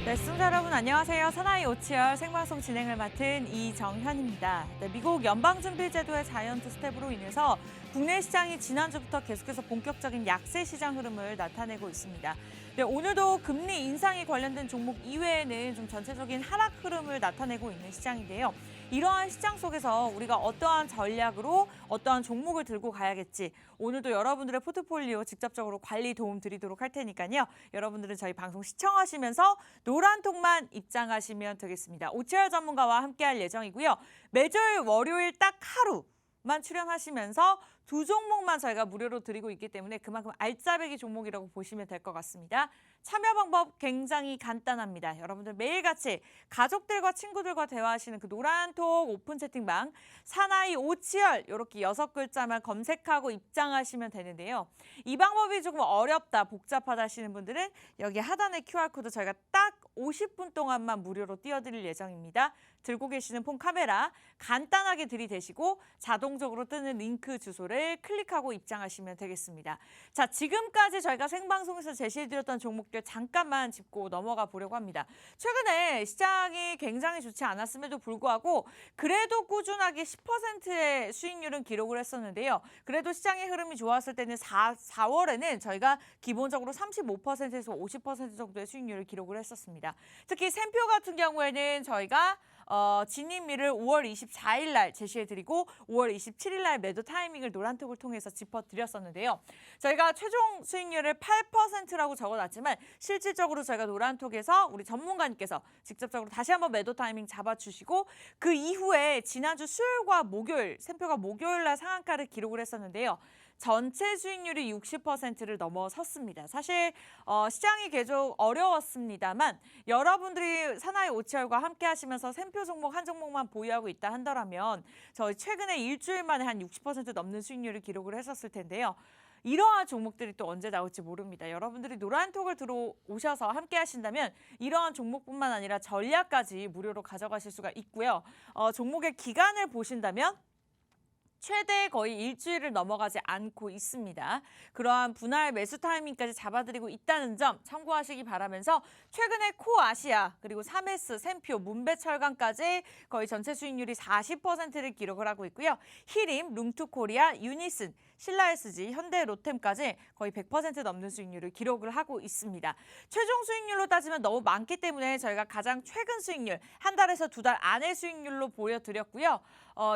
네, 시청자 여러분 안녕하세요. 사나이 오치열 생방송 진행을 맡은 이정현입니다. 네, 미국 연방준비제도의 자이언트 스텝으로 인해서 국내 시장이 지난주부터 계속해서 본격적인 약세 시장 흐름을 나타내고 있습니다. 네, 오늘도 금리 인상에 관련된 종목 이외에는 좀 전체적인 하락 흐름을 나타내고 있는 시장인데요. 이러한 시장 속에서 우리가 어떠한 전략으로 어떠한 종목을 들고 가야겠지, 오늘도 여러분들의 포트폴리오 직접적으로 관리 도움 드리도록 할 테니까요. 여러분들은 저희 방송 시청하시면서 노란톡만 입장하시면 되겠습니다. 오치열 전문가와 함께할 예정이고요. 매주 월요일 딱 하루만 출연하시면서 두 종목만 저희가 무료로 드리고 있기 때문에 그만큼 알짜배기 종목이라고 보시면 될 것 같습니다. 참여 방법 굉장히 간단합니다. 여러분들 매일같이 가족들과 친구들과 대화하시는 그 노란톡 오픈 채팅방 사나이 오치열 이렇게 6글자만 검색하고 입장하시면 되는데요. 이 방법이 조금 어렵다, 복잡하다 하시는 분들은 여기 하단의 QR코드 저희가 딱 50분 동안만 무료로 띄워드릴 예정입니다. 들고 계시는 폰 카메라 간단하게 들이대시고 자동적으로 뜨는 링크 주소를 클릭하고 입장하시면 되겠습니다. 자, 지금까지 저희가 생방송에서 제시해드렸던 종목들 잠깐만 짚고 넘어가 보려고 합니다. 최근에 시장이 굉장히 좋지 않았음에도 불구하고 그래도 꾸준하게 10%의 수익률은 기록을 했었는데요. 그래도 시장의 흐름이 좋았을 때는 4월에는 저희가 기본적으로 35%에서 50% 정도의 수익률을 기록을 했었습니다. 특히 샘표 같은 경우에는 저희가 진입미를 5월 24일 날 제시해드리고 5월 27일 날 매도 타이밍을 노란톡을 통해서 짚어드렸었는데요. 저희가 최종 수익률을 8%라고 적어놨지만 실질적으로 저희가 노란톡에서 우리 전문가님께서 직접적으로 다시 한번 매도 타이밍 잡아주시고 그 이후에 지난주 수요일과 목요일, 샘표가 목요일 날 상한가를 기록을 했었는데요. 전체 수익률이 60%를 넘어섰습니다. 사실 시장이 계속 어려웠습니다만 여러분들이 사나이 오치열과 함께 하시면서 샘표 종목 한 종목만 보유하고 있다 한다면 저희 최근에 일주일 만에 한 60% 넘는 수익률을 기록을 했었을 텐데요. 이러한 종목들이 또 언제 나올지 모릅니다. 여러분들이 노란톡을 들어오셔서 함께 하신다면 이러한 종목뿐만 아니라 전략까지 무료로 가져가실 수가 있고요. 종목의 기간을 보신다면 최대 거의 일주일을 넘어가지 않고 있습니다. 그러한 분할 매수 타이밍까지 잡아드리고 있다는 점 참고하시기 바라면서 최근에 코아시아 그리고 3S, 샘표, 문배철강까지 거의 전체 수익률이 40%를 기록을 하고 있고요. 히림, 룸투코리아, 유니슨, 신라SG, 현대, 롯템까지 거의 100% 넘는 수익률을 기록을 하고 있습니다. 최종 수익률로 따지면 너무 많기 때문에 저희가 가장 최근 수익률, 한 달에서 두 달 안의 수익률로 보여드렸고요.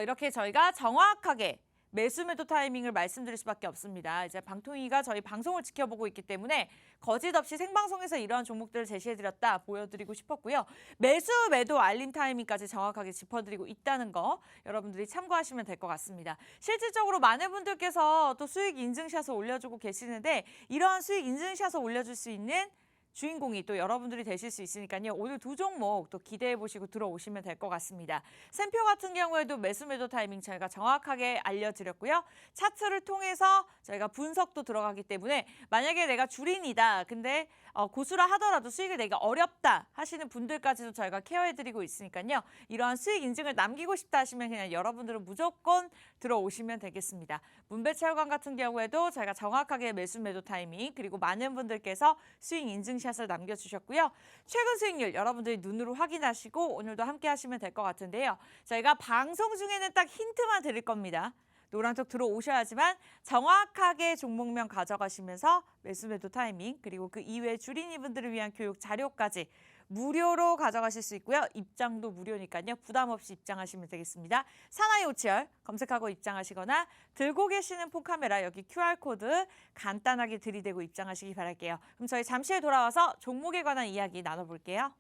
이렇게 저희가 정확하게 매수 매도 타이밍을 말씀드릴 수밖에 없습니다. 이제 방통위가 저희 방송을 지켜보고 있기 때문에 거짓 없이 생방송에서 이러한 종목들을 제시해드렸다 보여드리고 싶었고요. 매수 매도 알림 타이밍까지 정확하게 짚어드리고 있다는 거 여러분들이 참고하시면 될 것 같습니다. 실질적으로 많은 분들께서 또 수익 인증샷을 올려주고 계시는데 이러한 수익 인증샷을 올려줄 수 있는 주인공이 또 여러분들이 되실 수 있으니까요. 오늘 두 종목 또 기대해보시고 들어오시면 될 것 같습니다. 샘표 같은 경우에도 매수 매도 타이밍 저희가 정확하게 알려드렸고요. 차트를 통해서 저희가 분석도 들어가기 때문에 만약에 내가 주린이다. 근데 고수라 하더라도 수익을 내기가 어렵다 하시는 분들까지도 저희가 케어해드리고 있으니까요. 이러한 수익 인증을 남기고 싶다 하시면 그냥 여러분들은 무조건 들어오시면 되겠습니다. 문배철강 같은 경우에도 저희가 정확하게 매수 매도 타이밍 그리고 많은 분들께서 수익 인증샷을 남겨주셨고요. 최근 수익률 여러분들이 눈으로 확인하시고 오늘도 함께 하시면 될 것 같은데요. 저희가 방송 중에는 딱 힌트만 드릴 겁니다. 노란톡 들어오셔야지만 정확하게 종목명 가져가시면서 매수 매도 타이밍 그리고 그 이외에 주린이분들을 위한 교육 자료까지 무료로 가져가실 수 있고요. 입장도 무료니까요. 부담 없이 입장하시면 되겠습니다. 사나이 오치열 검색하고 입장하시거나 들고 계시는 폰 카메라 여기 QR코드 간단하게 들이대고 입장하시기 바랄게요. 그럼 저희 잠시 후에 돌아와서 종목에 관한 이야기 나눠볼게요.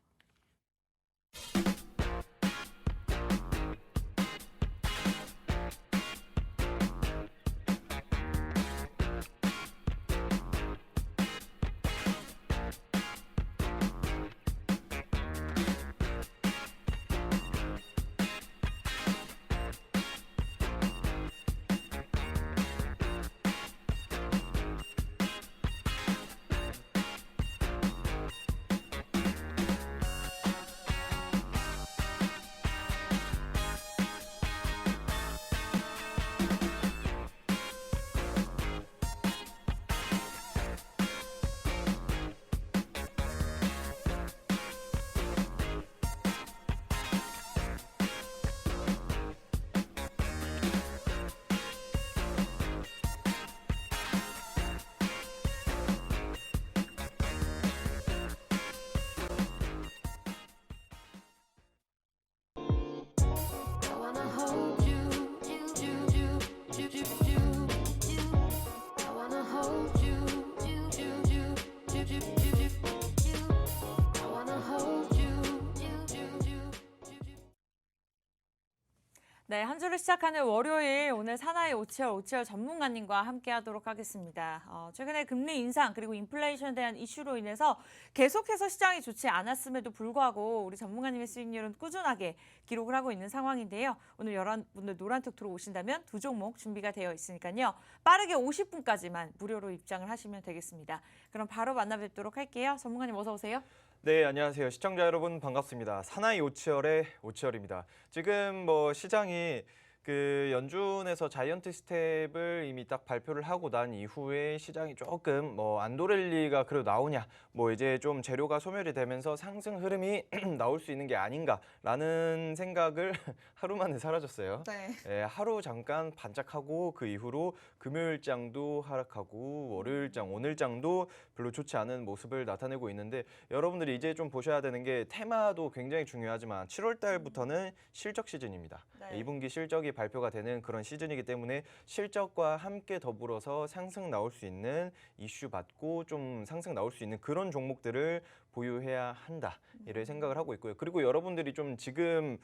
네, 한 주를 시작하는 월요일 오늘 사나이 오치열 전문가님과 함께하도록 하겠습니다. 최근에 금리 인상 그리고 인플레이션에 대한 이슈로 인해서 계속해서 시장이 좋지 않았음에도 불구하고 우리 전문가님의 수익률은 꾸준하게 기록을 하고 있는 상황인데요. 오늘 여러분들 노란톡 들어오신다면 두 종목 준비가 되어 있으니까요. 빠르게 50분까지만 무료로 입장을 하시면 되겠습니다. 그럼 바로 만나 뵙도록 할게요. 전문가님 어서 오세요. 네, 안녕하세요. 시청자 여러분 반갑습니다. 사나이 오치열의 오치열입니다. 지금 시장이 연준에서 자이언트 스텝을 이미 딱 발표를 하고 난 이후에 시장이 조금 안도랠리가 그래도 나오냐, 이제 좀 재료가 소멸이 되면서 상승 흐름이 나올 수 있는 게 아닌가라는 생각을 하루 만에 사라졌어요. 네. 예, 하루 잠깐 반짝하고 그 이후로 금요일장도 하락하고 월요일장, 오늘장도 별로 좋지 않은 모습을 나타내고 있는데 여러분들이 이제 좀 보셔야 되는 게 테마도 굉장히 중요하지만 7월 달부터는 실적 시즌입니다. 네. 2분기 실적이 발표가 되는 그런 시즌이기 때문에 실적과 함께 더불어서 상승 나올 수 있는 이슈 받고 좀 상승 나올 수 있는 그런 종목들을 보유해야 한다. 이런 생각을 하고 있고요. 그리고 여러분들이 좀 지금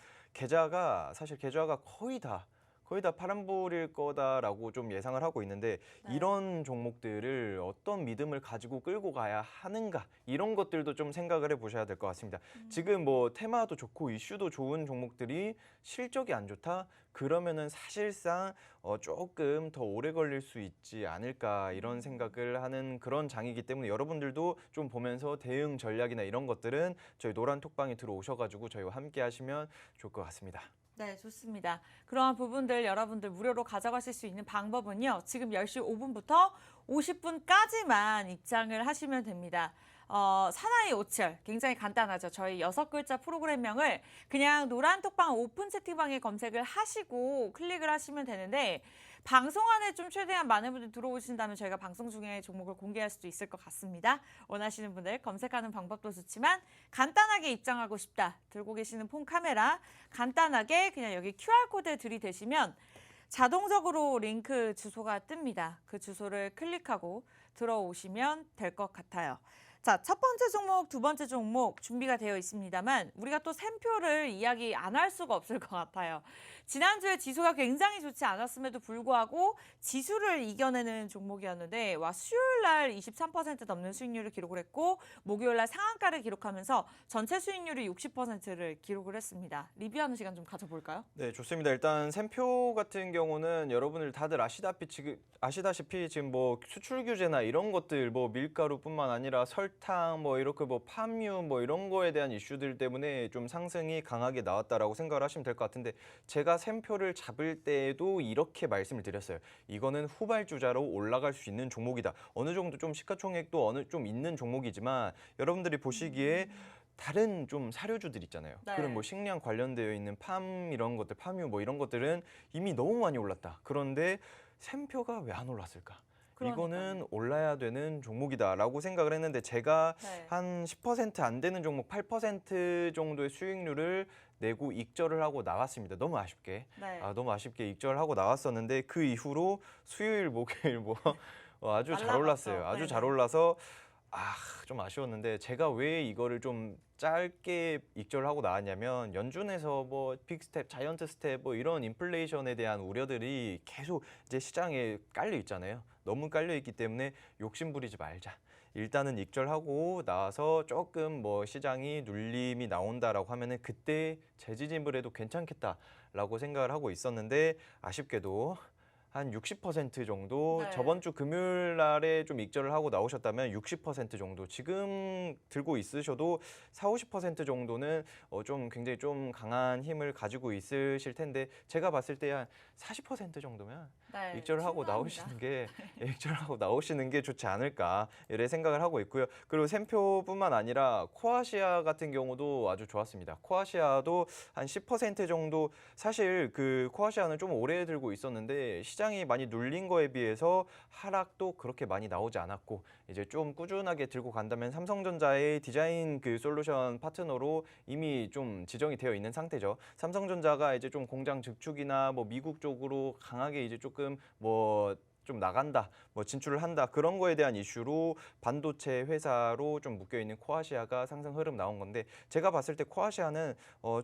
사실 계좌가 거의 다 파란불일 거다라고 좀 예상을 하고 있는데 네. 이런 종목들을 어떤 믿음을 가지고 끌고 가야 하는가 이런 것들도 좀 생각을 해보셔야 될 것 같습니다. 지금 테마도 좋고 이슈도 좋은 종목들이 실적이 안 좋다? 그러면은 사실상 조금 더 오래 걸릴 수 있지 않을까 이런 생각을 하는 그런 장이기 때문에 여러분들도 좀 보면서 대응 전략이나 이런 것들은 저희 노란 톡방에 들어오셔가지고 저희와 함께 하시면 좋을 것 같습니다. 네, 좋습니다. 그러한 부분들 여러분들 무료로 가져가실 수 있는 방법은요. 지금 10시 5분부터 50분까지만 입장을 하시면 됩니다. 사나이 오치열 굉장히 간단하죠. 저희 6글자 프로그램명을 그냥 노란 톡방 오픈 채팅방에 검색을 하시고 클릭을 하시면 되는데 방송 안에 좀 최대한 많은 분들이 들어오신다면 저희가 방송 중에 종목을 공개할 수도 있을 것 같습니다. 원하시는 분들 검색하는 방법도 좋지만 간단하게 입장하고 싶다. 들고 계시는 폰 카메라 간단하게 그냥 여기 QR코드 들이대시면 자동적으로 링크 주소가 뜹니다. 그 주소를 클릭하고 들어오시면 될 것 같아요. 자, 첫 번째 종목, 두 번째 종목 준비가 되어 있습니다만 우리가 또 샘표를 이야기 안 할 수가 없을 것 같아요. 지난주에 지수가 굉장히 좋지 않았음에도 불구하고 지수를 이겨내는 종목이었는데 수요일 날 23% 넘는 수익률을 기록을 했고 목요일 날 상한가를 기록하면서 전체 수익률이 60%를 기록을 했습니다. 리뷰하는 시간 좀 가져볼까요? 네, 좋습니다. 일단 샘표 같은 경우는 여러분들 다들 아시다시피 지금 수출 규제나 이런 것들 밀가루뿐만 아니라 설탕 이렇게 팜유 이런 거에 대한 이슈들 때문에 좀 상승이 강하게 나왔다라고 생각을 하시면 될 것 같은데 제가 샘표를 잡을 때에도 이렇게 말씀을 드렸어요. 이거는 후발주자로 올라갈 수 있는 종목이다. 어느 정도 좀 시가총액도 좀 있는 종목이지만 여러분들이 보시기에 다른 좀 사료주들 있잖아요. 네. 그런 식량 관련되어 있는 이런 것들, 팜유 이런 것들은 이미 너무 많이 올랐다. 그런데 샘표가 왜 안 올랐을까? 그러니까요. 이거는 올라야 되는 종목이다라고 생각을 했는데 제가 네. 한 10% 안 되는 종목 8% 정도의 수익률을 내고 익절을 하고 나왔습니다. 너무 아쉽게. 네. 너무 아쉽게 익절을 하고 나왔었는데 그 이후로 수요일, 목요일 아주 잘 날라갔죠. 올랐어요. 아주 잘 네네. 올라서 좀 아쉬웠는데 제가 왜 이거를 좀 짧게 익절을 하고 나왔냐면 연준에서 빅스텝, 자이언트 스텝 이런 인플레이션에 대한 우려들이 계속 이제 시장에 깔려 있잖아요. 너무 깔려 있기 때문에 욕심 부리지 말자. 일단은 익절하고 나와서 조금 시장이 눌림이 나온다라고 하면은 그때 재지짐을 해도 괜찮겠다라고 생각을 하고 있었는데 아쉽게도 한 60% 정도 네. 저번 주 금요일 날에 좀 익절을 하고 나오셨다면 60% 정도 지금 들고 있으셔도 40~50% 정도는 좀 굉장히 좀 강한 힘을 가지고 있으실 텐데 제가 봤을 때 한 40% 정도면 네, 익절을 하고 충분합니다. 익절을 하고 나오시는 게 좋지 않을까 이런 생각을 하고 있고요. 그리고 샘표뿐만 아니라 코아시아 같은 경우도 아주 좋았습니다. 코아시아도 한 10% 정도 사실 코아시아는 좀 오래 들고 있었는데 시장이 많이 눌린 거에 비해서 하락도 그렇게 많이 나오지 않았고 이제 좀 꾸준하게 들고 간다면 삼성전자의 디자인 솔루션 파트너로 이미 좀 지정이 되어 있는 상태죠. 삼성전자가 이제 좀 공장 증축이나 미국 쪽으로 강하게 이제 조금 좀 나간다, 뭐 진출을 한다 그런 거에 대한 이슈로 반도체 회사로 좀 묶여 있는 코아시아가 상승 흐름 나온 건데 제가 봤을 때 코아시아는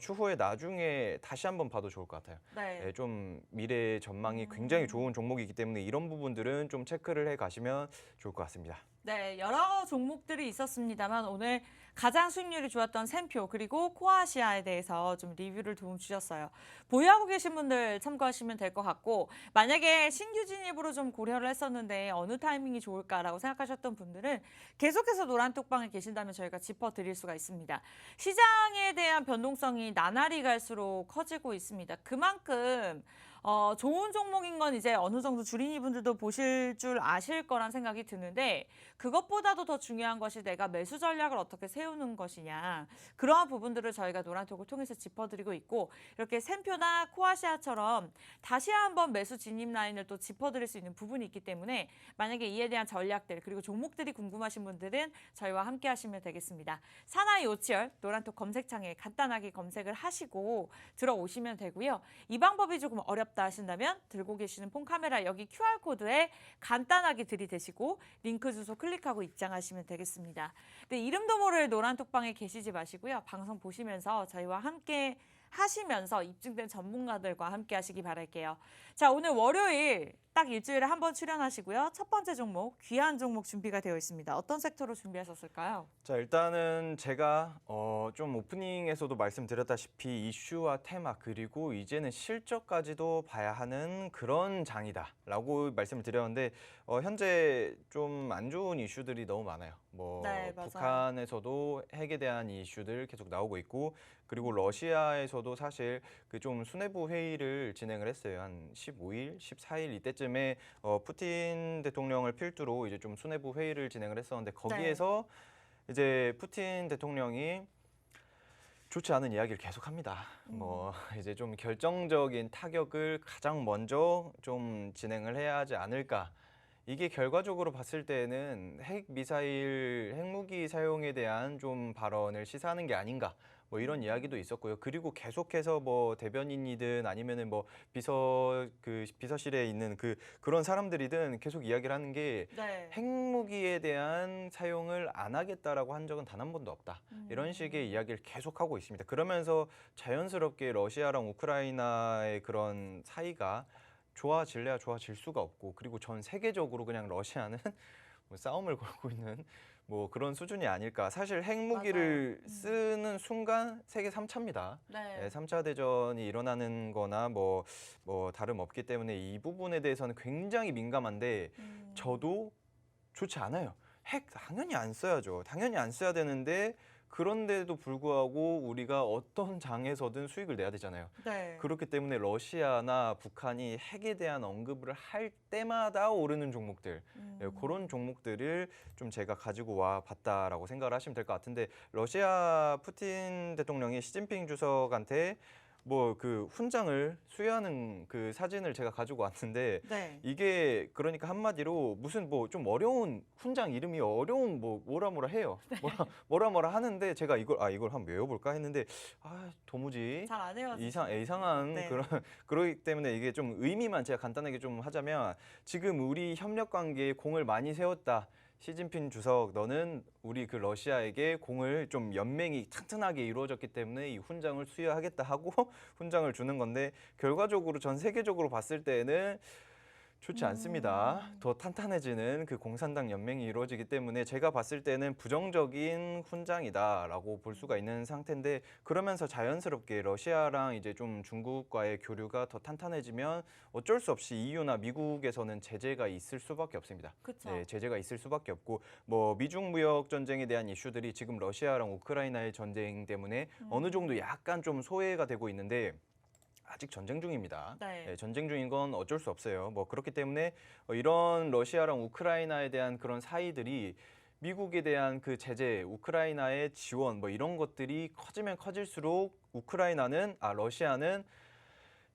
추후에 나중에 다시 한번 봐도 좋을 것 같아요. 네. 예, 좀 미래 전망이 굉장히 좋은 종목이기 때문에 이런 부분들은 좀 체크를 해 가시면 좋을 것 같습니다. 네, 여러 종목들이 있었습니다만 오늘 가장 수익률이 좋았던 샘표 그리고 코아시아에 대해서 좀 리뷰를 도움 주셨어요. 보유하고 계신 분들 참고하시면 될 것 같고 만약에 신규 진입으로 좀 고려를 했었는데 어느 타이밍이 좋을까라고 생각하셨던 분들은 계속해서 노란톡방에 계신다면 저희가 짚어드릴 수가 있습니다. 시장에 대한 변동성이 나날이 갈수록 커지고 있습니다. 그만큼 좋은 종목인 건 이제 어느 정도 주린이 분들도 보실 줄 아실 거란 생각이 드는데 그것보다도 더 중요한 것이 내가 매수 전략을 어떻게 세우는 것이냐. 그러한 부분들을 저희가 노란톡을 통해서 짚어드리고 있고 이렇게 샘표나 코아시아처럼 다시 한번 매수 진입 라인을 또 짚어드릴 수 있는 부분이 있기 때문에 만약에 이에 대한 전략들 그리고 종목들이 궁금하신 분들은 저희와 함께 하시면 되겠습니다. 사나이 오치열 노란톡 검색창에 간단하게 검색을 하시고 들어오시면 되고요. 이 방법이 조금 어렵다 하신다면 들고 계시는 폰 카메라 여기 QR코드에 간단하게 들이대시고 링크 주소 클릭하고 입장하시면 되겠습니다. 근데 이름도 모를 노란톡방에 계시지 마시고요. 방송 보시면서 저희와 함께 하시면서 입증된 전문가들과 함께 하시기 바랄게요. 자, 오늘 월요일 딱 일주일에 한 번 출연하시고요. 첫 번째 종목, 귀한 종목 준비가 되어 있습니다. 어떤 섹터로 준비하셨을까요? 자, 일단은 제가 좀 오프닝에서도 말씀드렸다시피 이슈와 테마 그리고 이제는 실적까지도 봐야 하는 그런 장이다라고 말씀을 드렸는데 현재 좀 안 좋은 이슈들이 너무 많아요. 뭐 네, 맞아요. 북한에서도 핵에 대한 이슈들 계속 나오고 있고 그리고 러시아에서도 사실 그 좀 수뇌부 회의를 진행을 했어요. 한 15일, 14일 이때쯤에 푸틴 대통령을 필두로 이제 좀 수뇌부 회의를 진행을 했었는데 거기에서 이제 푸틴 대통령이 좋지 않은 이야기를 계속합니다. 뭐 이제 좀 결정적인 타격을 가장 먼저 좀 진행을 해야 하지 않을까. 이게 결과적으로 봤을 때는 핵 미사일, 핵무기 사용에 대한 좀 발언을 시사하는 게 아닌가. 뭐 이런 이야기도 있었고요. 그리고 계속해서 뭐 대변인이든 아니면은 뭐 비서실에 있는 그런 사람들이든 계속 이야기를 하는 게 네. 핵무기에 대한 사용을 안 하겠다라고 한 적은 단 한 번도 없다. 이런 식의 이야기를 계속하고 있습니다. 그러면서 자연스럽게 러시아랑 우크라이나의 그런 사이가 좋아질래야 좋아질 수가 없고 그리고 전 세계적으로 그냥 러시아는 뭐 싸움을 걸고 있는 뭐 그런 수준이 아닐까. 사실 핵무기를 쓰는 순간 세계 3차입니다. 네. 3차 대전이 일어나는 거나 뭐 다름없기 때문에 이 부분에 대해서는 굉장히 민감한데 저도 좋지 않아요. 핵 당연히 안 써야죠. 당연히 안 써야 되는데 그런데도 불구하고 우리가 어떤 장에서든 수익을 내야 되잖아요. 네. 그렇기 때문에 러시아나 북한이 핵에 대한 언급을 할 때마다 오르는 종목들, 그런 종목들을 좀 제가 가지고 와 봤다라고 생각을 하시면 될 것 같은데 러시아 푸틴 대통령이 시진핑 주석한테 뭐 그 훈장을 수여하는 그 사진을 제가 가지고 왔는데 네. 이게 그러니까 한마디로 무슨 뭐 좀 어려운 훈장 이름이 어려운 뭐 뭐라 해요. 뭐라 하는데 제가 이걸 한번 외워볼까 했는데 도무지 잘 안 해요. 이상한 네. 그러기 때문에 이게 좀 의미만 제가 간단하게 좀 하자면 지금 우리 협력 관계에 공을 많이 세웠다. 시진핑 주석, 너는 우리 그 러시아에게 공을 좀 연맹이 튼튼하게 이루어졌기 때문에 이 훈장을 수여하겠다 하고 훈장을 주는 건데 결과적으로 전 세계적으로 봤을 때는 좋지 않습니다. 더 탄탄해지는 그 공산당 연맹이 이루어지기 때문에 제가 봤을 때는 부정적인 훈장이다라고 볼 수가 있는 상태인데 그러면서 자연스럽게 러시아랑 이제 좀 중국과의 교류가 더 탄탄해지면 어쩔 수 없이 EU나 미국에서는 제재가 있을 수밖에 없습니다. 그쵸. 네, 제재가 있을 수밖에 없고 뭐 미중 무역 전쟁에 대한 이슈들이 지금 러시아랑 우크라이나의 전쟁 때문에 어느 정도 약간 좀 소외가 되고 있는데 아직 전쟁 중입니다. 네. 전쟁 중인 건 어쩔 수 없어요. 뭐 그렇기 때문에 이런 러시아랑 우크라이나에 대한 그런 사이들이 미국에 대한 그 제재, 우크라이나의 지원 뭐 이런 것들이 커지면 커질수록 러시아는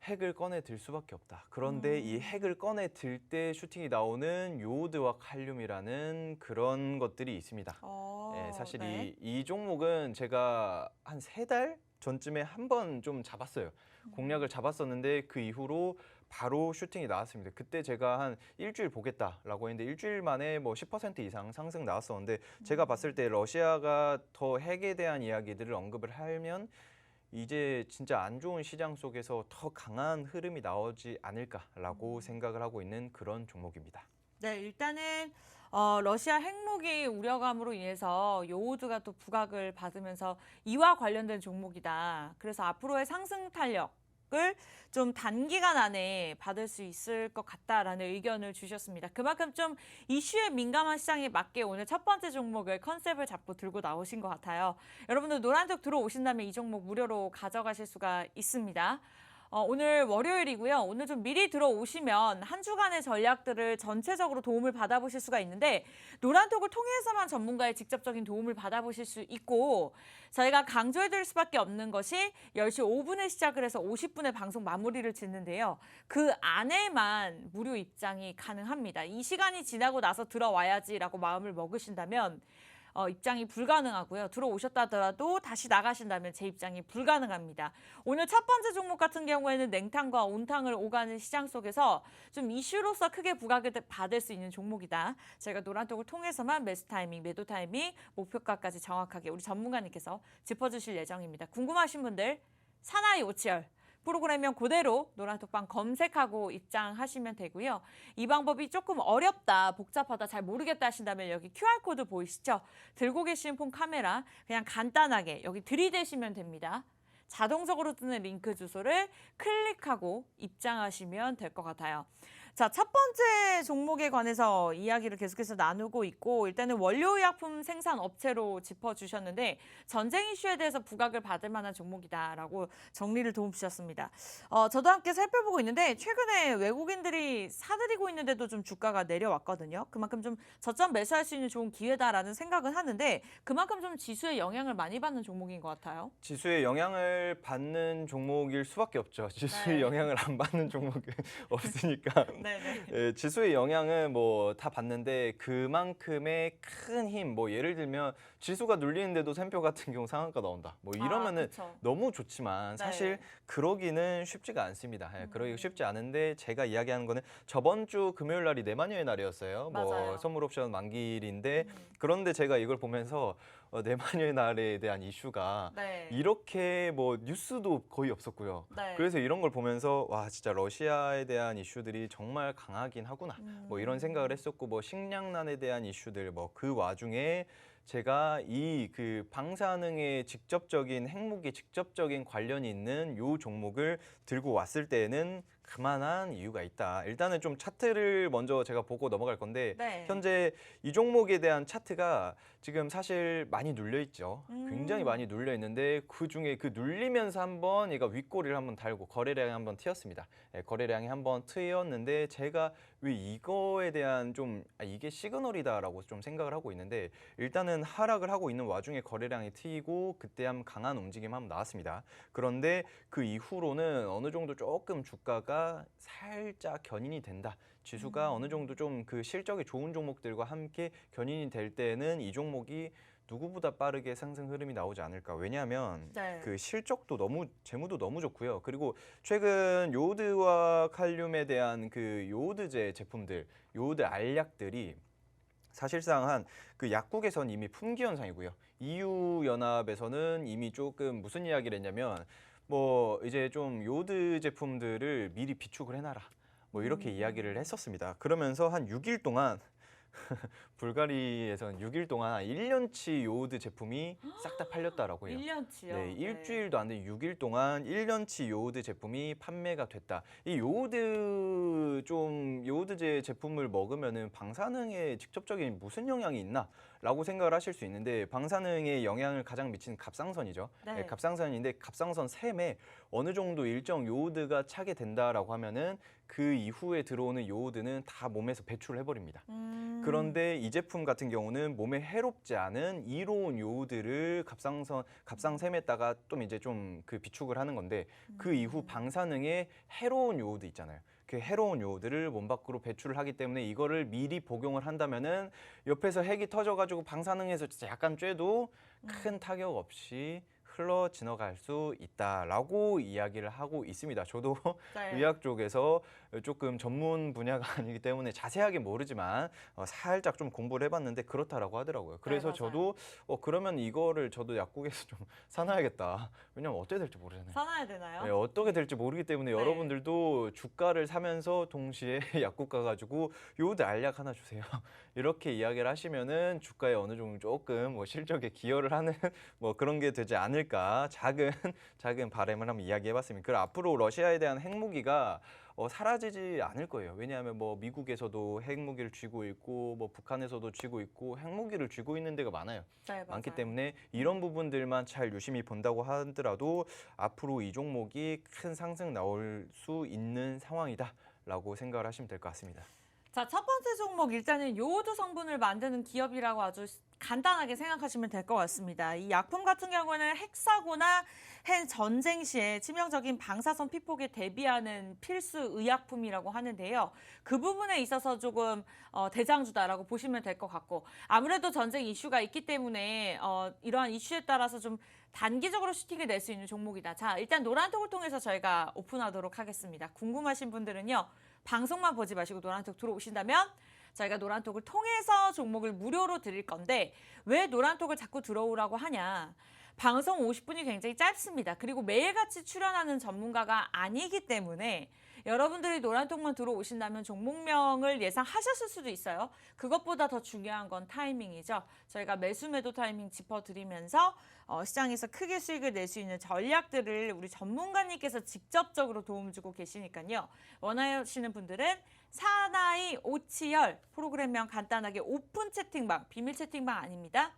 핵을 꺼내 들 수밖에 없다. 그런데 이 핵을 꺼내 들 때 슈팅이 나오는 요오드와 칼륨이라는 그런 것들이 있습니다. 사실 네. 이 종목은 제가 한 3달 전쯤에 한 번 좀 잡았어요. 공략을 잡았었는데 그 이후로 바로 슈팅이 나왔습니다. 그때 제가 한 일주일 보겠다라고 했는데 일주일 만에 뭐 10% 이상 상승 나왔었는데 제가 봤을 때 러시아가 더 핵에 대한 이야기들을 언급을 하면 이제 진짜 안 좋은 시장 속에서 더 강한 흐름이 나오지 않을까라고 생각을 하고 있는 그런 종목입니다. 네, 일단은 러시아 핵무기 우려감으로 인해서 요오드가 또 부각을 받으면서 이와 관련된 종목이다. 그래서 앞으로의 상승 탄력을 좀 단기간 안에 받을 수 있을 것 같다라는 의견을 주셨습니다. 그만큼 좀 이슈에 민감한 시장에 맞게 오늘 첫 번째 종목을 컨셉을 잡고 들고 나오신 것 같아요. 여러분들 노란족 들어오신다면 이 종목 무료로 가져가실 수가 있습니다. 오늘 월요일이고요. 오늘 좀 미리 들어오시면 한 주간의 전략들을 전체적으로 도움을 받아보실 수가 있는데 노란톡을 통해서만 전문가의 직접적인 도움을 받아보실 수 있고 저희가 강조해드릴 수밖에 없는 것이 10시 5분에 시작을 해서 50분에 방송 마무리를 짓는데요. 그 안에만 무료 입장이 가능합니다. 이 시간이 지나고 나서 들어와야지라고 마음을 먹으신다면 입장이 불가능하고요. 들어오셨다 하더라도 다시 나가신다면 재입장이 불가능합니다. 오늘 첫 번째 종목 같은 경우에는 냉탕과 온탕을 오가는 시장 속에서 좀 이슈로서 크게 부각을 받을 수 있는 종목이다. 저희가 노란톡을 통해서만 매수 타이밍, 매도 타이밍, 목표가까지 정확하게 우리 전문가님께서 짚어주실 예정입니다. 궁금하신 분들 사나이 오치열 프로그램명 그대로 노란톡방 검색하고 입장하시면 되고요. 이 방법이 조금 어렵다, 복잡하다, 잘 모르겠다 하신다면 여기 QR코드 보이시죠? 들고 계신 폰 카메라 그냥 간단하게 여기 들이대시면 됩니다. 자동적으로 뜨는 링크 주소를 클릭하고 입장하시면 될 것 같아요. 자, 첫 번째 종목에 관해서 이야기를 계속해서 나누고 있고 일단은 원료의약품 생산 업체로 짚어주셨는데 전쟁 이슈에 대해서 부각을 받을 만한 종목이다라고 정리를 도움 주셨습니다. 저도 함께 살펴보고 있는데 최근에 외국인들이 사들이고 있는데도 좀 주가가 내려왔거든요. 그만큼 좀 저점 매수할 수 있는 좋은 기회다라는 생각은 하는데 그만큼 좀 지수에 영향을 많이 받는 종목인 것 같아요. 지수에 영향을 받는 종목일 수밖에 없죠. 지수에 네. 영향을 안 받는 종목은 없으니까. 네네. 예, 지수의 영향은 뭐 다 받는데 그만큼의 큰 힘, 뭐 예를 들면 지수가 눌리는데도 샘표 같은 경우 상한가 나온다. 뭐 이러면은 그쵸. 너무 좋지만 사실 네. 그러기는 쉽지가 않습니다. 예, 그러기 쉽지 않은데 제가 이야기하는 거는 저번 주 금요일 날이 내마녀의 날이었어요. 맞아요. 뭐 선물 옵션 만기일인데 음. 그런데 제가 이걸 보면서 내마녀의 날에 대한 이슈가 네. 이렇게 뭐 뉴스도 거의 없었고요. 네. 그래서 이런 걸 보면서 와 진짜 러시아에 대한 이슈들이 정말 강하긴 하구나 뭐 이런 생각을 했었고 뭐 식량난에 대한 이슈들 뭐 그 와중에 제가 이 그 방사능에 직접적인 핵무기 직접적인 관련이 있는 요 종목을 들고 왔을 때는 그만한 이유가 있다. 일단은 좀 차트를 먼저 제가 보고 넘어갈 건데 네. 현재 이 종목에 대한 차트가 지금 사실 많이 눌려 있죠. 굉장히 많이 눌려 있는데 그 중에 그 눌리면서 한번 얘가 윗꼬리를 한번 달고 거래량이 한번 튀었습니다. 예, 거래량이 한번 튀었는데 제가 왜 이거에 대한 좀 이게 시그널이다라고 좀 생각을 하고 있는데 일단은 하락을 하고 있는 와중에 거래량이 튀고 그때 한번 강한 움직임 한번 나왔습니다. 그런데 그 이후로는 어느 정도 조금 주가가 살짝 견인이 된다. 지수가 어느 정도 좀 그 실적이 좋은 종목들과 함께 견인이 될 때는 이 종목이 누구보다 빠르게 상승 흐름이 나오지 않을까. 왜냐하면 네. 그 실적도 너무 재무도 너무 좋고요. 그리고 최근 요오드와 칼륨에 대한 그 요오드제 제품들, 요오드 알약들이 사실상 한 그 약국에선 이미 품귀 현상이고요. EU 연합에서는 이미 조금 무슨 이야기를 했냐면 뭐 이제 좀 요오드 제품들을 미리 비축을 해놔라. 뭐 이렇게 이야기를 했었습니다. 그러면서 한 6일 동안 불가리에서는 6일 동안 한 1년치 요오드 제품이 싹 다 팔렸다라고 해요. 1년치요? 네, 일주일도 안 된 6일 동안 1년치 요오드 제품이 판매가 됐다. 이 요오드제 제품을 먹으면은 방사능에 직접적인 무슨 영향이 있나라고 생각을 하실 수 있는데 방사능에 영향을 가장 미치는 갑상선이죠. 네. 네, 갑상선인데 갑상선 샘에 어느 정도 일정 요오드가 차게 된다라고 하면은 그 이후에 들어오는 요오드는 다 몸에서 배출을 해버립니다. 그런데 이 제품 같은 경우는 몸에 해롭지 않은 이로운 요오드를 갑상샘에다가 좀 이제 좀 그 비축을 하는 건데 그 이후 방사능에 해로운 요오드 있잖아요. 그 해로운 요오드를 몸 밖으로 배출을 하기 때문에 이거를 미리 복용을 한다면은 옆에서 핵이 터져가지고 방사능에서 진짜 약간 쬐도 큰 타격 없이 흘러 지나갈 수 있다라고 이야기를 하고 있습니다. 저도 네. 의학 쪽에서 조금 전문 분야가 아니기 때문에 자세하게 모르지만 살짝 좀 공부를 해봤는데 그렇다라고 하더라고요. 그래서 맞아요. 저도 그러면 이거를 저도 약국에서 좀 사놔야겠다. 왜냐면 어떻게 될지 모르잖아요. 사놔야 되나요? 네, 어떻게 될지 모르기 때문에 네. 여러분들도 주가를 사면서 동시에 약국 가가지고 요 알약 하나 주세요. 이렇게 이야기를 하시면은 주가에 어느 정도 조금 뭐 실적에 기여를 하는 뭐 그런 게 되지 않을까 작은 바람을 한번 이야기해봤습니다. 그리고 앞으로 러시아에 대한 핵무기가 사라지지 않을 거예요. 왜냐하면 뭐 미국에서도 핵무기를 쥐고 있고 뭐 북한에서도 쥐고 있고 핵무기를 쥐고 있는 데가 많아요. 네, 많기 맞아요. 때문에 이런 부분들만 잘 유심히 본다고 하더라도 앞으로 이 종목이 큰 상승 나올 수 있는 상황이다라고 생각을 하시면 될 것 같습니다. 자, 첫 번째 종목 일단은 요오드 성분을 만드는 기업이라고 아주 간단하게 생각하시면 될 것 같습니다. 이 약품 같은 경우는 핵사고나 핵 전쟁 시에 치명적인 방사선 피폭에 대비하는 필수 의약품이라고 하는데요. 그 부분에 있어서 조금 대장주다라고 보시면 될 것 같고 아무래도 전쟁 이슈가 있기 때문에 이러한 이슈에 따라서 좀 단기적으로 슈팅을 낼 수 있는 종목이다. 자, 일단 노란톡을 통해서 저희가 오픈하도록 하겠습니다. 궁금하신 분들은요. 방송만 보지 마시고 노란톡 들어오신다면 저희가 노란톡을 통해서 종목을 무료로 드릴 건데 왜 노란톡을 자꾸 들어오라고 하냐. 방송 50분이 굉장히 짧습니다. 그리고 매일같이 출연하는 전문가가 아니기 때문에 여러분들이 노란톡만 들어오신다면 종목명을 예상하셨을 수도 있어요. 그것보다 더 중요한 건 타이밍이죠. 저희가 매수 매도 타이밍 짚어드리면서 시장에서 크게 수익을 낼 수 있는 전략들을 우리 전문가님께서 직접적으로 도움 주고 계시니까요. 원하시는 분들은 사나이 오치열 프로그램명 간단하게 오픈 채팅방, 비밀 채팅방 아닙니다.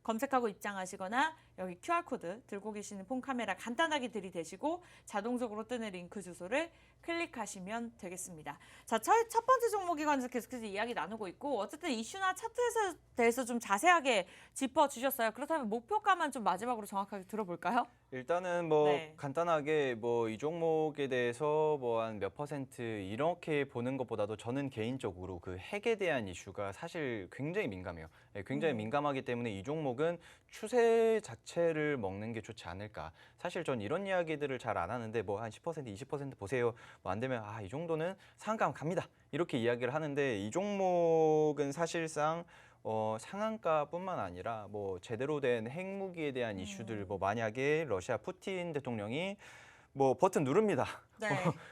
검색하고 입장하시거나 여기 QR코드 들고 계시는 폰 카메라 간단하게 들이대시고 자동적으로 뜨는 링크 주소를 클릭하시면 되겠습니다. 자, 첫 번째 종목에 관해서 계속해서 이야기 나누고 있고 어쨌든 이슈나 차트에 대해서 좀 자세하게 짚어주셨어요. 그렇다면 목표가만 좀 마지막으로 정확하게 들어볼까요? 일단은 뭐 네. 간단하게 뭐 이 종목에 대해서 뭐 한 몇 퍼센트 이렇게 보는 것보다도 저는 개인적으로 그 핵에 대한 이슈가 사실 굉장히 민감해요. 굉장히 민감하기 때문에 이 종목은 추세 자체를 먹는 게 좋지 않을까. 사실 전 이런 이야기들을 잘 안 하는데 뭐 한 10%, 20% 보세요. 뭐 안 되면 이 정도는 상한가 갑니다. 이렇게 이야기를 하는데 이 종목은 사실상 상한가뿐만 아니라 뭐 제대로 된 핵무기에 대한 이슈들 뭐 만약에 러시아 푸틴 대통령이 뭐 버튼 누릅니다. 네.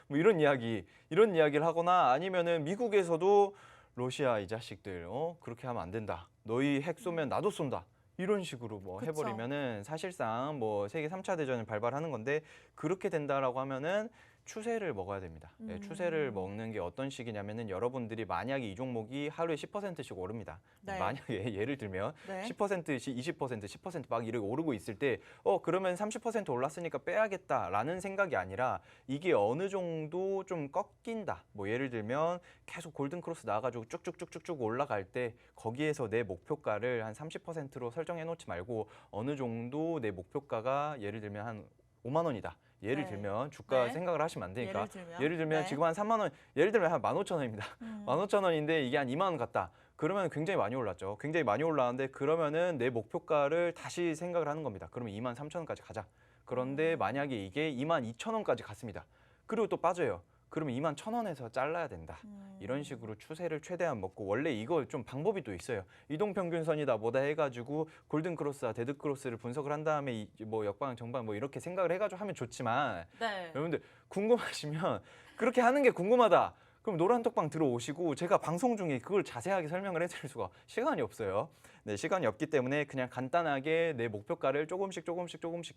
뭐 이런 이야기를 하거나 아니면은 미국에서도 러시아 이 자식들 그렇게 하면 안 된다. 너희 핵 쏘면 나도 쏜다. 이런 식으로 뭐 그쵸. 해버리면은 사실상 뭐 세계 3차 대전을 발발하는 건데 그렇게 된다라고 하면은 추세를 먹어야 됩니다. 추세를 먹는 게 어떤 식이냐면은 여러분들이 만약에 이 종목이 하루에 10%씩 오릅니다. 네. 만약에 예를 들면 네. 10%씩 20%, 10%막 이렇게 오르고 있을 때 그러면 30% 올랐으니까 빼야겠다라는 생각이 아니라 이게 어느 정도 좀 꺾인다. 뭐 예를 들면 계속 골든 크로스 나와가지고 쭉쭉쭉쭉쭉 올라갈 때 거기에서 내 목표가를 한 30%로 설정해 놓지 말고 어느 정도 내 목표가가 예를 들면 한 5만 원이다. 예를 네. 들면 주가 네. 생각을 하시면 안 되니까 예를 들면? 네. 지금 한 3만 원, 예를 들면 한 15,000원입니다. 15,000원인데 이게 한 2만 원 같다. 그러면 굉장히 많이 올랐죠. 굉장히 많이 올랐는데 그러면은 내 목표가를 다시 생각을 하는 겁니다. 그러면 2만 3천원까지 가자. 그런데 만약에 이게 2만 2천원까지 갔습니다. 그리고 또 빠져요. 그러면 2만 1,000원에서 잘라야 된다. 이런 식으로 추세를 최대한 먹고 원래 이거 좀 방법이 또 있어요. 이동평균선이다 뭐다 해가지고 골든크로스와 데드크로스를 분석을 한 다음에 뭐 역방, 정방 뭐 이렇게 생각을 해가지고 하면 좋지만 네. 여러분들 궁금하시면 그렇게 하는 게 궁금하다. 그럼 노란톡방 들어오시고 제가 방송 중에 그걸 자세하게 설명을 해드릴 수가 시간이 없어요. 네, 시간이 없기 때문에 그냥 간단하게 내 목표가를 조금씩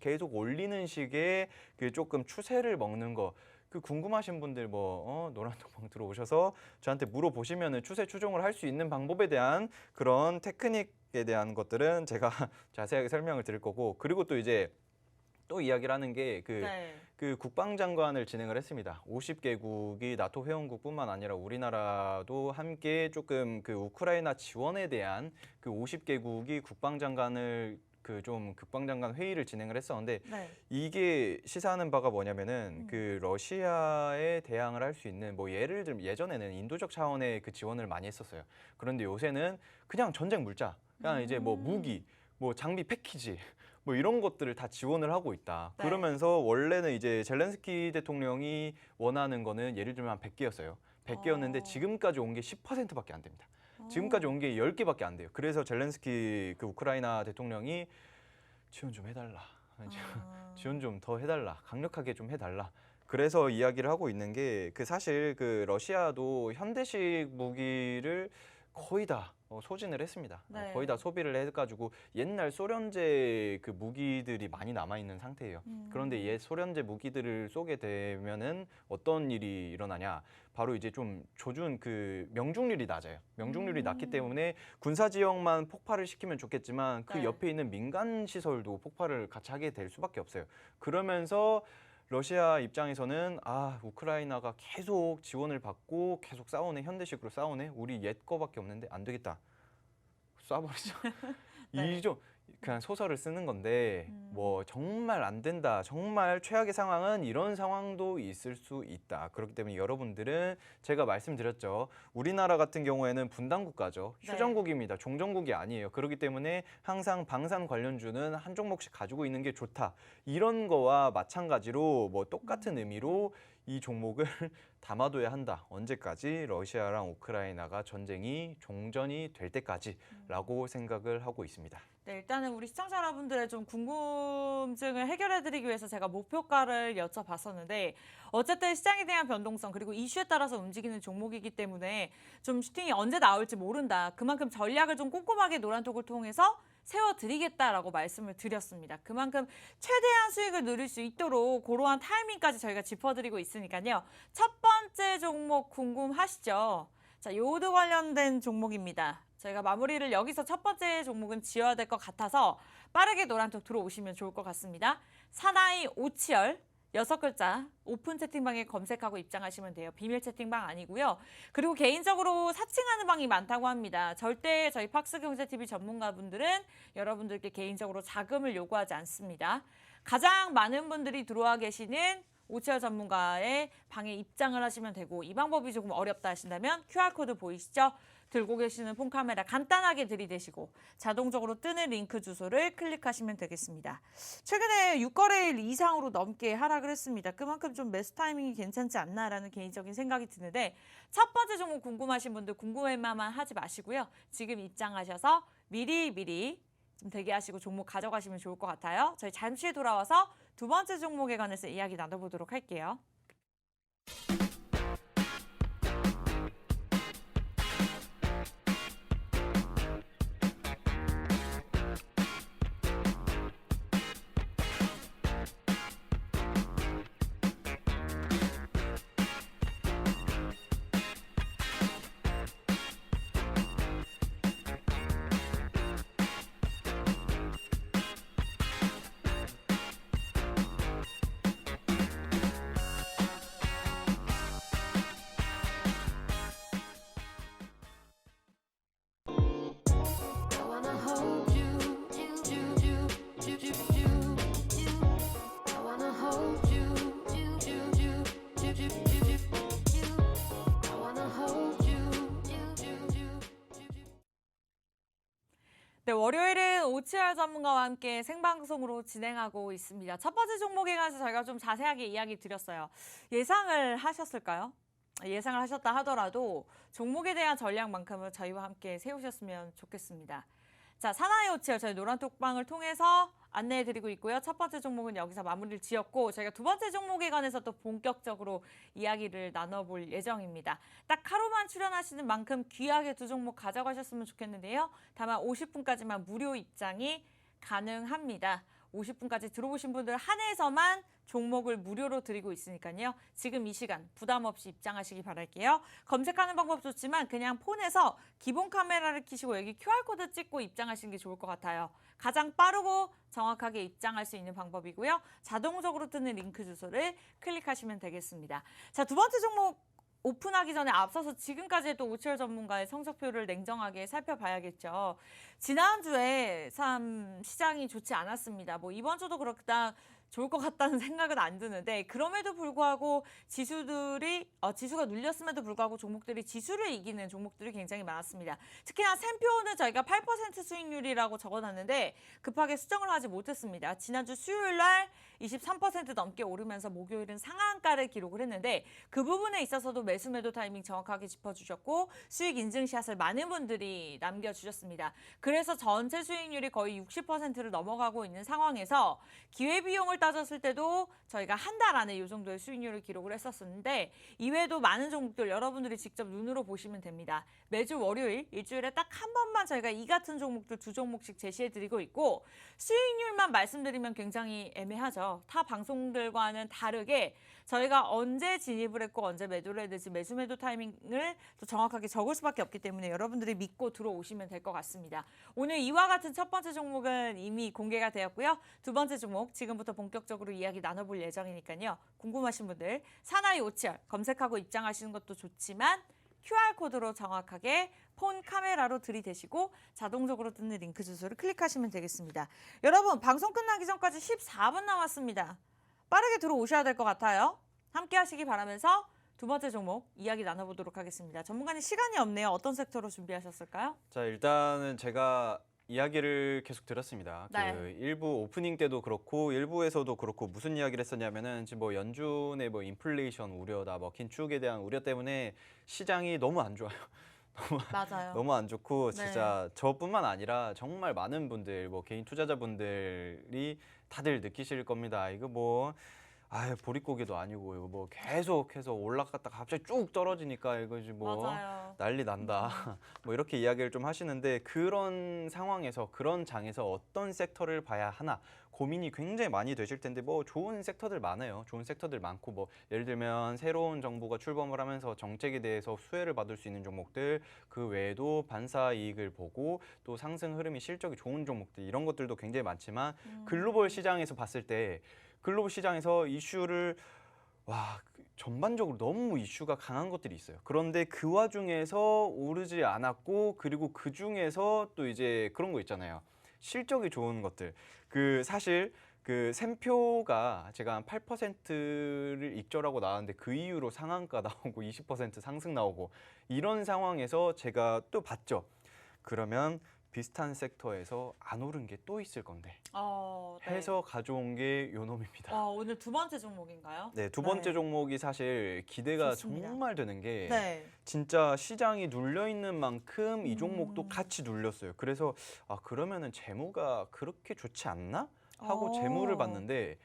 계속 올리는 식의 그 조금 추세를 먹는 거. 그 궁금하신 분들 뭐 노란톡방 들어오셔서 저한테 물어보시면은 추세 추종을 할 수 있는 방법에 대한 그런 테크닉에 대한 것들은 제가 자세하게 설명을 드릴 거고 그리고 또 이제 또 이야기를 하는 게 그 국방장관을 진행을 했습니다. 50개국이 나토 회원국뿐만 아니라 우리나라도 함께 조금 그 우크라이나 지원에 대한 그 50개국이 국방장관 회의를 진행을 했었는데 네. 이게 시사하는 바가 뭐냐면은 그 러시아에 대항을 할 수 있는 뭐 예를 들면 예전에는 인도적 차원의 그 지원을 많이 했었어요. 그런데 요새는 그냥 전쟁 물자, 그냥 이제 뭐 무기, 뭐 장비 패키지 뭐 이런 것들을 다 지원을 하고 있다. 네. 그러면서 원래는 이제 젤렌스키 대통령이 원하는 거는 예를 들면 한 100개였어요. 100개였는데 지금까지 온 게 10%밖에 안 됩니다. 지금까지 온 게 10개밖에 안 돼요. 그래서 젤렌스키 그 우크라이나 대통령이 지원 좀 해달라. 지원 좀 더 해달라. 강력하게 좀 해달라. 그래서 이야기를 하고 있는 게 그 사실 그 러시아도 현대식 무기를 거의 다 소진을 했습니다. 네. 거의 다 소비를 해가지고 옛날 소련제 그 무기들이 많이 남아 있는 상태예요. 그런데 옛 소련제 무기들을 쏘게 되면은 어떤 일이 일어나냐? 바로 이제 좀 조준 그 명중률이 낮아요. 명중률이 낮기 때문에 군사 지역만 폭발을 시키면 좋겠지만 그 네. 옆에 있는 민간 시설도 폭발을 같이 하게 될 수밖에 없어요. 그러면서 러시아 입장에서는 우크라이나가 계속 지원을 받고 계속 싸우네, 현대식으로 싸우네, 우리 옛 거밖에 없는데 안 되겠다, 쏴버리자. 네. 이좀 그냥 소설을 쓰는 건데 뭐 정말 안 된다, 정말 최악의 상황은 이런 상황도 있을 수 있다. 그렇기 때문에 여러분들은 제가 말씀드렸죠. 우리나라 같은 경우에는 분단 국가죠. 네. 휴전국입니다. 종전국이 아니에요. 그렇기 때문에 항상 방산 관련주는 한 종목씩 가지고 있는 게 좋다. 이런 거와 마찬가지로 뭐 똑같은 의미로 이 종목을 담아둬야 한다. 언제까지? 러시아랑 우크라이나가 전쟁이 종전이 될 때까지라고 생각을 하고 있습니다. 네, 일단은 우리 시청자 여러분들의 좀 궁금증을 해결해드리기 위해서 제가 목표가를 여쭤봤었는데 어쨌든 시장에 대한 변동성 그리고 이슈에 따라서 움직이는 종목이기 때문에 좀 슈팅이 언제 나올지 모른다. 그만큼 전략을 좀 꼼꼼하게 노란톡을 통해서 세워드리겠다라고 말씀을 드렸습니다. 그만큼 최대한 수익을 누릴 수 있도록 그러한 타이밍까지 저희가 짚어드리고 있으니까요. 첫 번째 종목 궁금하시죠? 자, 요드 관련된 종목입니다. 저희가 마무리를 여기서 첫 번째 종목은 지어야 될 것 같아서 빠르게 노란톡 들어오시면 좋을 것 같습니다. 사나이 오치열 6글자 오픈 채팅방에 검색하고 입장하시면 돼요. 비밀 채팅방 아니고요. 그리고 개인적으로 사칭하는 방이 많다고 합니다. 절대 저희 팍스경제TV 전문가분들은 여러분들께 개인적으로 자금을 요구하지 않습니다. 가장 많은 분들이 들어와 계시는 오치열 전문가의 방에 입장을 하시면 되고 이 방법이 조금 어렵다 하신다면 QR코드 보이시죠? 들고 계시는 폰카메라 간단하게 들이대시고 자동적으로 뜨는 링크 주소를 클릭하시면 되겠습니다. 최근에 6거래일 이상으로 넘게 하락을 했습니다. 그만큼 좀 매수 타이밍이 괜찮지 않나라는 개인적인 생각이 드는데 첫 번째 종목 궁금하신 분들 궁금해만 하지 마시고요. 지금 입장하셔서 미리 좀 대기하시고 종목 가져가시면 좋을 것 같아요. 저희 잠시 돌아와서 두 번째 종목에 관해서 이야기 나눠보도록 할게요. 네, 월요일은 오치열 전문가와 함께 생방송으로 진행하고 있습니다. 첫 번째 종목에 관해서 저희가 좀 자세하게 이야기 드렸어요. 예상을 하셨을까요? 예상을 하셨다 하더라도 종목에 대한 전략만큼은 저희와 함께 세우셨으면 좋겠습니다. 자, 사나이 오치열 저희 노란톡방을 통해서 안내해드리고 있고요. 첫 번째 종목은 여기서 마무리를 지었고 저희가 두 번째 종목에 관해서 또 본격적으로 이야기를 나눠볼 예정입니다. 딱 하루만 출연하시는 만큼 귀하게 두 종목 가져가셨으면 좋겠는데요. 다만 50분까지만 무료 입장이 가능합니다. 50분까지 들어오신 분들 한해서만 종목을 무료로 드리고 있으니까요. 지금 이 시간 부담 없이 입장하시기 바랄게요. 검색하는 방법 좋지만 그냥 폰에서 기본 카메라를 켜시고 여기 QR코드 찍고 입장하시는 게 좋을 것 같아요. 가장 빠르고 정확하게 입장할 수 있는 방법이고요. 자동적으로 뜨는 링크 주소를 클릭하시면 되겠습니다. 자, 두 번째 종목 오픈하기 전에 앞서서 지금까지의 또 오치열 전문가의 성적표를 냉정하게 살펴봐야겠죠. 지난주에 참 시장이 좋지 않았습니다. 뭐 이번 주도 그렇다 좋을 것 같다는 생각은 안 드는데 그럼에도 불구하고 지수가 눌렸음에도 불구하고 종목들이 지수를 이기는 종목들이 굉장히 많았습니다. 특히나 샘표는 저희가 8% 수익률이라고 적어놨는데 급하게 수정을 하지 못했습니다. 지난주 수요일 날 23% 넘게 오르면서 목요일은 상한가를 기록을 했는데 그 부분에 있어서도 매수 매도 타이밍 정확하게 짚어주셨고 수익 인증샷을 많은 분들이 남겨주셨습니다. 그래서 전체 수익률이 거의 60%를 넘어가고 있는 상황에서 기회비용을 따졌을 때도 저희가 한 달 안에 이 정도의 수익률을 기록을 했었는데 이외에도 많은 종목들 여러분들이 직접 눈으로 보시면 됩니다. 매주 월요일 일주일에 딱 한 번만 저희가 이 같은 종목들 2종목씩 제시해드리고 있고 수익률만 말씀드리면 굉장히 애매하죠. 타 방송들과는 다르게 저희가 언제 진입을 했고 언제 매도를 해야 될지 매수 매도 타이밍을 또 정확하게 적을 수밖에 없기 때문에 여러분들이 믿고 들어오시면 될 것 같습니다. 오늘 이와 같은 첫 번째 종목은 이미 공개가 되었고요. 두 번째 종목 지금부터 본격적으로 이야기 나눠볼 예정이니까요. 궁금하신 분들 사나이 오치열 검색하고 입장하시는 것도 좋지만 QR코드로 정확하게 폰 카메라로 들이대시고 자동적으로 뜨는 링크 주소를 클릭하시면 되겠습니다. 여러분 방송 끝나기 전까지 14분 남았습니다. 빠르게 들어오셔야 될 것 같아요. 함께 하시기 바라면서 두 번째 종목 이야기 나눠보도록 하겠습니다. 전문가님 시간이 없네요. 어떤 섹터로 준비하셨을까요? 자, 일단은 제가 이야기를 계속 들었습니다. 네. 그 일부 오프닝 때도 그렇고 일부에서도 그렇고 무슨 이야기를 했었냐면은 지금 뭐 연준의 뭐 인플레이션 우려다, 뭐 긴축에 대한 우려 때문에 시장이 너무 안 좋아요. 맞아요. 너무 안 좋고 네. 진짜 저뿐만 아니라 정말 많은 분들, 뭐 개인 투자자분들이 다들 느끼실 겁니다. 이거 뭐 보릿고개도 아니고 이거 뭐 계속해서 올라갔다가 갑자기 쭉 떨어지니까 이거지 뭐 맞아요. 난리 난다. 뭐 이렇게 이야기를 좀 하시는데 그런 상황에서 그런 장에서 어떤 섹터를 봐야 하나 고민이 굉장히 많이 되실 텐데 뭐 좋은 섹터들 많아요. 좋은 섹터들 많고 뭐 예를 들면 새로운 정부가 출범을 하면서 정책에 대해서 수혜를 받을 수 있는 종목들 그 외에도 반사 이익을 보고 또 상승 흐름이 실적이 좋은 종목들 이런 것들도 굉장히 많지만 글로벌 시장에서 봤을 때 글로벌 시장에서 이슈를 전반적으로 너무 이슈가 강한 것들이 있어요. 그런데 그 와중에서 오르지 않았고 그리고 그 중에서 또 이제 그런 거 있잖아요. 실적이 좋은 것들. 그 사실 그 샘표가 제가 한 8%를 익절하고 나왔는데 그 이후로 상한가 나오고 20% 상승 나오고 이런 상황에서 제가 또 봤죠. 그러면 비슷한 섹터에서 안 오른 게 또 있을 건데 네. 해서 가져온 게 요 놈입니다. 오늘 두 번째 종목인가요? 네, 두 번째 네. 종목이 사실 기대가 좋습니다. 정말 되는 게 네. 진짜 시장이 눌려 있는 만큼 이 종목도 음. 같이 눌렸어요. 그래서 그러면은 재무가 그렇게 좋지 않나? 하고 재무를 봤는데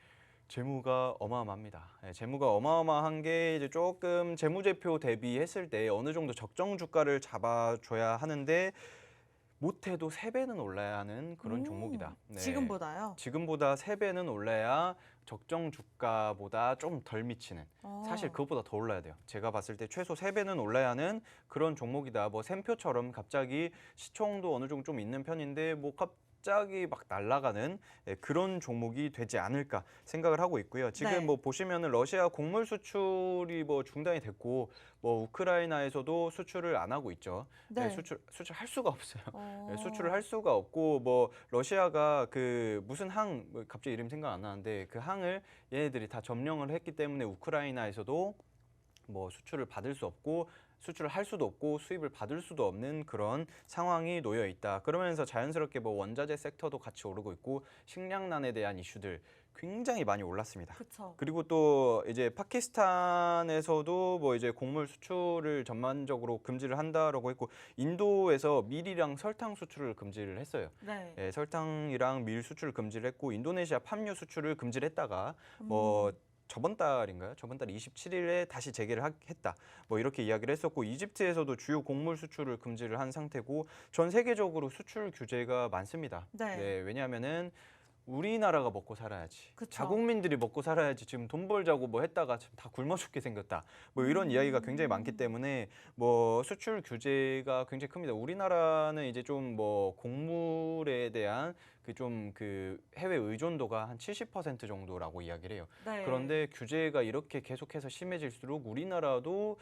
재무가 어마어마합니다. 네, 재무가 어마어마한 게 이제 조금 재무제표 대비했을 때 어느 정도 적정 주가를 잡아줘야 하는데 못해도 3배는 올라야 하는 그런 종목이다. 네. 지금보다요? 지금보다 3배는 올라야 적정 주가보다 좀 덜 미치는. 사실 그것보다 더 올라야 돼요. 제가 봤을 때 최소 3배는 올라야 하는 그런 종목이다. 뭐 샘표처럼 갑자기 시총도 어느 정도 좀 있는 편인데 뭐 갑자기 막 날아가는 그런 종목이 되지 않을까 생각을 하고 있고요. 지금 네. 뭐 보시면은 러시아 곡물 수출이 뭐 중단이 됐고 뭐 우크라이나에서도 수출을 안 하고 있죠. 네. 수출할 수가 없어요. 네, 수출을 할 수가 없고 뭐 러시아가 그 무슨 뭐 갑자기 이름 생각 안 나는데 그 항을 얘네들이 다 점령을 했기 때문에 우크라이나에서도 뭐 수출을 받을 수 없고 수출을 할 수도 없고 수입을 받을 수도 없는 그런 상황이 놓여 있다. 그러면서 자연스럽게 뭐 원자재 섹터도 같이 오르고 있고 식량난에 대한 이슈들 굉장히 많이 올랐습니다. 그쵸. 그리고 또 이제 파키스탄에서도 뭐 이제 곡물 수출을 전반적으로 금지를 한다라고 했고 인도에서 밀이랑 설탕 수출을 금지를 했어요. 네. 예, 설탕이랑 밀 수출을 금지를 했고 인도네시아 팜유 수출을 금지를 했다가 뭐 저번 달인가요? 저번 달 27일에 다시 재개를 했다. 뭐 이렇게 이야기를 했었고 이집트에서도 주요 곡물 수출을 금지를 한 상태고 전 세계적으로 수출 규제가 많습니다. 네. 왜냐하면은 우리나라가 먹고 살아야지. 그쵸. 자국민들이 먹고 살아야지. 지금 돈 벌자고 뭐 했다가 지금 다 굶어 죽게 생겼다. 뭐 이런 이야기가 굉장히 많기 때문에 뭐 수출 규제가 굉장히 큽니다. 우리나라는 이제 좀 뭐 곡물에 대한 그 해외 의존도가 한 70% 정도라고 이야기를 해요. 네. 그런데 규제가 이렇게 계속해서 심해질수록 우리나라도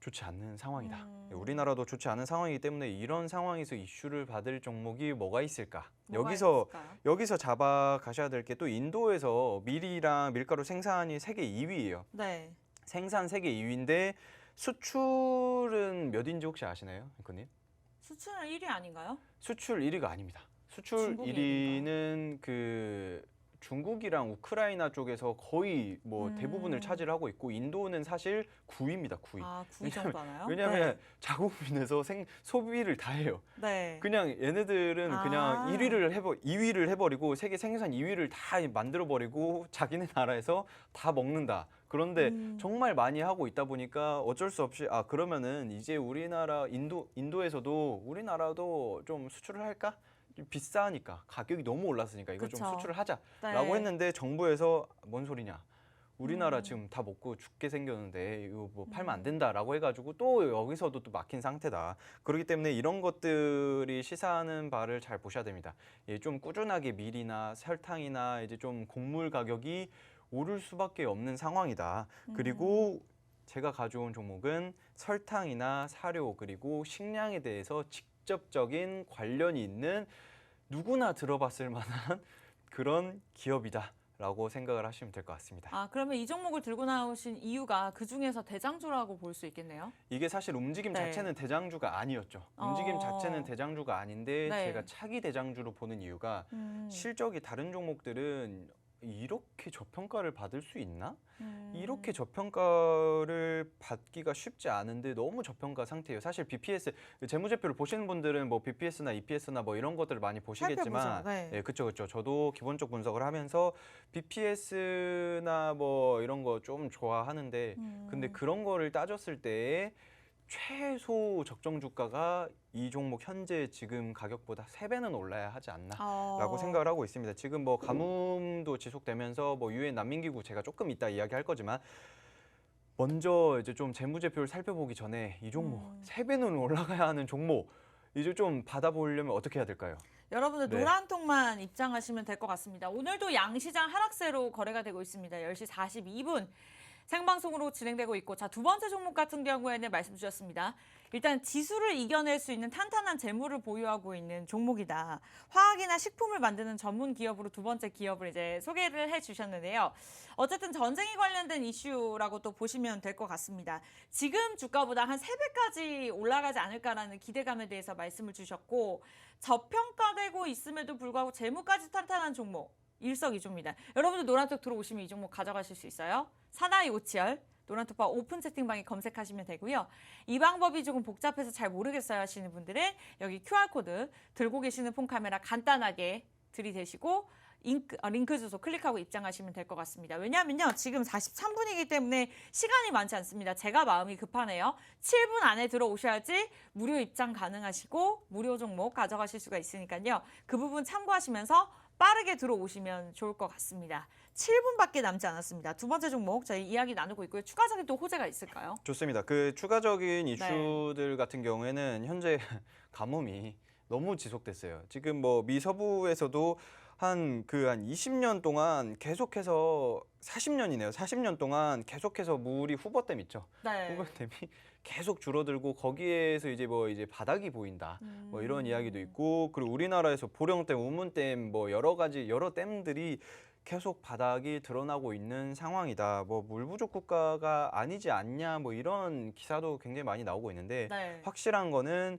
좋지 않는 상황이다. 우리나라도 좋지 않은 상황이기 때문에 이런 상황에서 이슈를 받을 종목이 뭐가 있을까? 뭐가 여기서 있을까요? 여기서 잡아 가셔야 될 게 또 인도에서 밀이랑 밀가루 생산이 세계 2위예요. 네. 생산 생산 세계 2위인데 수출은 몇인지 혹시 아시나요, 앵커님? 수출은 1위 아닌가요? 수출 1위가 아닙니다. 수출 중국이 1위는 그 중국이랑 우크라이나 쪽에서 거의 뭐 대부분을 차지하고 있고 인도는 사실 9위입니다. 9위. 아, 9위 정도 하나요? 왜냐하면 자국민에서 소비를 다 해요. 네. 그냥 얘네들은 아. 그냥 2위를 해버리고 세계 생산 2위를 다 만들어버리고 자기네 나라에서 다 먹는다. 그런데 정말 많이 하고 있다 보니까 어쩔 수 없이 그러면은 이제 우리나라 인도에서도 우리나라도 좀 수출을 할까? 좀 비싸니까 가격이 너무 올랐으니까 이거 좀 그쵸. 수출을 하자라고 네. 했는데 정부에서 뭔 소리냐? 우리나라 지금 다 먹고 죽게 생겼는데 이거 뭐 팔면 안 된다라고 해가지고 또 여기서도 또 막힌 상태다. 그렇기 때문에 이런 것들이 시사하는 바를 잘 보셔야 됩니다. 예, 좀 꾸준하게 밀이나 설탕이나 이제 좀 곡물 가격이 오를 수밖에 없는 상황이다. 그리고 제가 가져온 종목은 설탕이나 사료 그리고 식량에 대해서 직접적인 관련이 있는 누구나 들어봤을 만한 그런 기업이다라고 생각을 하시면 될 것 같습니다. 아, 그러면 이 종목을 들고 나오신 이유가 그 중에서 대장주라고 볼 수 있겠네요. 이게 사실 움직임 네. 자체는 대장주가 아니었죠. 움직임 자체는 대장주가 아닌데 네. 제가 차기 대장주로 보는 이유가 실적이 다른 종목들은 이렇게 저평가를 받을 수 있나? 이렇게 저평가를 받기가 쉽지 않은데 너무 저평가 상태예요. 사실 BPS 재무제표를 보시는 분들은 뭐 BPS나 EPS나 뭐 이런 것들을 많이 보시겠지만, 살펴보죠. 네. 네, 그렇죠. 저도 기본적 분석을 하면서 BPS나 뭐 이런 거 좀 좋아하는데, 근데 그런 거를 따졌을 때 최소 적정 주가가 이 종목 현재 지금 가격보다 3배는 올라야 하지 않나라고 생각을 하고 있습니다. 지금 뭐 가뭄도 지속되면서 뭐 유엔 난민기구 제가 조금 이따 이야기할 거지만 먼저 이제 좀 재무제표를 살펴보기 전에 이 종목 3배는 올라가야 하는 종목 이제 좀 받아보려면 어떻게 해야 될까요? 여러분들 네. 노란 통만 입장하시면 될 것 같습니다. 오늘도 양시장 하락세로 거래가 되고 있습니다. 10시 42분. 생방송으로 진행되고 있고, 자, 두 번째 종목 같은 경우에는 말씀 주셨습니다. 일단 지수를 이겨낼 수 있는 탄탄한 재물을 보유하고 있는 종목이다. 화학이나 식품을 만드는 전문 기업으로 두 번째 기업을 이제 소개를 해주셨는데요. 어쨌든 전쟁에 관련된 이슈라고 또 보시면 될 것 같습니다. 지금 주가보다 한 3배까지 올라가지 않을까라는 기대감에 대해서 말씀을 주셨고, 저평가되고 있음에도 불구하고 재무까지 탄탄한 종목. 일석이조입니다. 여러분들 노란톡 들어오시면 이 종목 가져가실 수 있어요. 사나이 오치열 노란톡바 오픈 채팅방에 검색하시면 되고요. 이 방법이 조금 복잡해서 잘 모르겠어요 하시는 분들은 여기 QR코드 들고 계시는 폰 카메라 간단하게 들이대시고 링크 주소 클릭하고 입장하시면 될 것 같습니다. 왜냐하면요. 지금 43분이기 때문에 시간이 많지 않습니다. 제가 마음이 급하네요. 7분 안에 들어오셔야지 무료 입장 가능하시고 무료 종목 가져가실 수가 있으니까요. 그 부분 참고하시면서 빠르게 들어오시면 좋을 것 같습니다. 7분밖에 남지 않았습니다. 두 번째 종목 저희 이야기 나누고 있고요. 추가적인 또 호재가 있을까요? 좋습니다. 그 추가적인 이슈들 같은 경우에는 현재 가뭄이 너무 지속됐어요. 지금 뭐 미 서부에서도 한 20년 동안 계속해서 40년이네요. 40년 동안 계속해서 물이 후보댐 있죠. 네. 후보댐이 계속 줄어들고 거기에서 이제 바닥이 보인다. 뭐 이런 이야기도 있고 그리고 우리나라에서 보령댐, 우문댐 뭐 여러 가지 여러 댐들이 계속 바닥이 드러나고 있는 상황이다. 뭐 물 부족 국가가 아니지 않냐 뭐 이런 기사도 굉장히 많이 나오고 있는데 네. 확실한 거는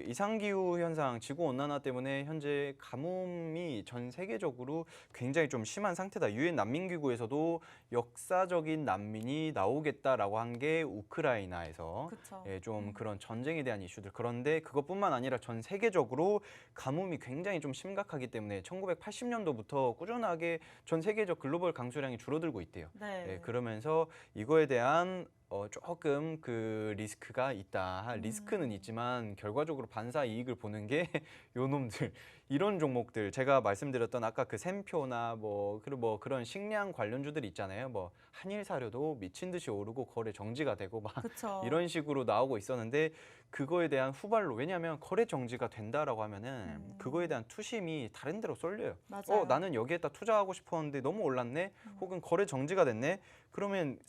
이상기후 현상, 지구 온난화 때문에 현재 가뭄이 전 세계적으로 굉장히 좀 심한 상태다. 유엔 난민기구에서도 역사적인 난민이 나오겠다라고 한 게 우크라이나에서 그렇죠. 예, 좀 그런 전쟁에 대한 이슈들. 그런데 그것뿐만 아니라 전 세계적으로 가뭄이 굉장히 좀 심각하기 때문에 1980년도부터 꾸준하게 전 세계적 글로벌 강수량이 줄어들고 있대요. 네. 예, 그러면서 이거에 대한 조금 그 리스크가 있다. 리스크는 있지만 결과적으로 반사 이익을 보는 게 요놈들 이런 종목들 제가 말씀드렸던 아까 그 샘표나 그리고 뭐 그런 식량 관련주들 있잖아요. 뭐 한일 사료도 미친 듯이 오르고 거래 정지가 되고 막 그쵸. 이런 식으로 나오고 있었는데 그거에 대한 후발로 왜냐하면 거래 정지가 된다라고 하면은 그거에 대한 투심이 다른 데로 쏠려요. 맞아요. 나는 여기에다 투자하고 싶었는데 너무 올랐네. 혹은 거래 정지가 됐네. 그러면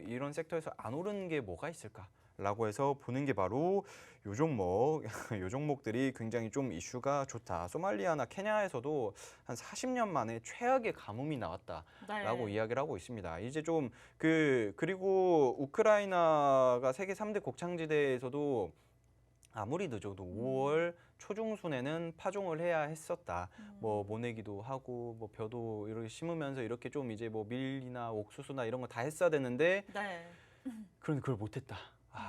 이런 섹터에서 안 오르는 게 뭐가 있을까라고 해서 보는 게 바로 요 종목, 요 종목들이 굉장히 좀 이슈가 좋다. 소말리아나 케냐에서도 한 40년 만에 최악의 가뭄이 나왔다라고 네. 이야기를 하고 있습니다. 이제 좀 그리고 우크라이나가 세계 3대 곡창지대에서도 아무리 늦어도 5월 초중순에는 파종을 해야 했었다. 뭐 모내기도 하고 뭐 벼도 이렇게 심으면서 이렇게 좀 이제 뭐 밀이나 옥수수나 이런 거 다 했어야 되는데 네. 그런데 그걸 못했다.